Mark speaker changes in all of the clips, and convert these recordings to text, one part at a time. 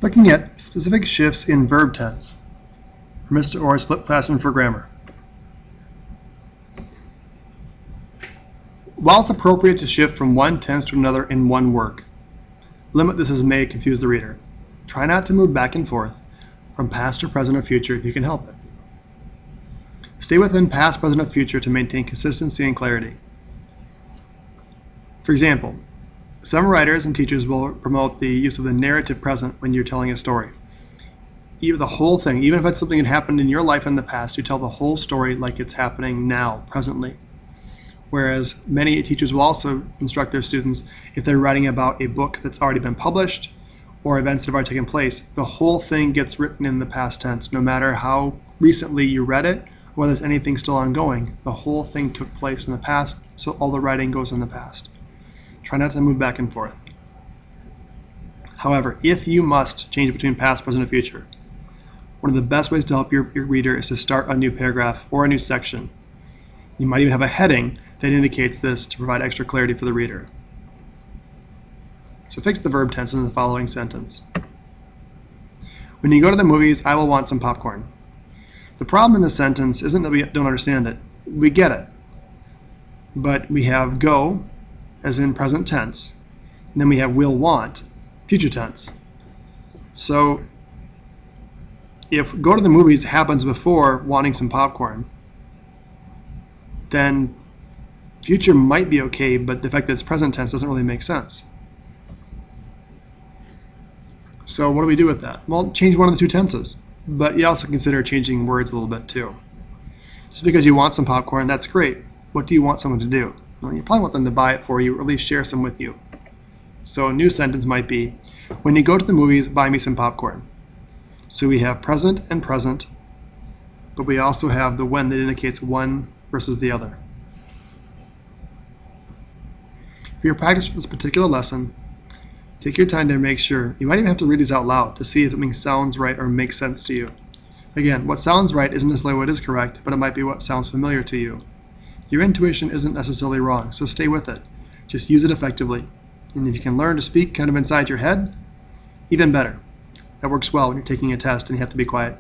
Speaker 1: Looking at specific shifts in verb tense for Mr. Orr's Flip Classroom for Grammar. While it's appropriate to shift from one tense to another in one work, limit this as may confuse the reader. Try not to move back and forth from past to present or future if you can help it. Stay within past, present, or future to maintain consistency and clarity. For example, some writers and teachers will promote the use of the narrative present when you're telling a story. Even the whole thing, even if it's something that happened in your life in the past, you tell the whole story like it's happening now, presently. Whereas many teachers will also instruct their students, if they're writing about a book that's already been published or events that have already taken place, the whole thing gets written in the past tense, no matter how recently you read it, or whether there's anything still ongoing. The whole thing took place in the past, so all the writing goes in the past. Try not to move back and forth. However, if you must change between past, present, and future, one of the best ways to help your reader is to start a new paragraph or a new section. You might even have a heading that indicates this to provide extra clarity for the reader. So fix the verb tense in the following sentence. When you go to the movies, I will want some popcorn. The problem in this sentence isn't that we don't understand it. We get it. But we have go, as in present tense, and then we have will want, future tense. So if go to the movies happens before wanting some popcorn, then future might be okay, but the fact that it's present tense doesn't really make sense. So what do we do with that? Well, change one of the two tenses, but you also consider changing words a little bit too. Just because you want some popcorn, that's great. What do you want someone to do? Well, you probably want them to buy it for you, or at least share some with you. So a new sentence might be, when you go to the movies, buy me some popcorn. So we have present and present, but we also have the when that indicates one versus the other. For your practice for this particular lesson, take your time to make sure. You might even have to read these out loud to see if something sounds right or makes sense to you. Again, what sounds right isn't necessarily what is correct, but it might be what sounds familiar to you. Your intuition isn't necessarily wrong, so stay with it. Just use it effectively. And if you can learn to speak kind of inside your head, even better. That works well when you're taking a test and you have to be quiet.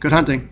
Speaker 1: Good hunting.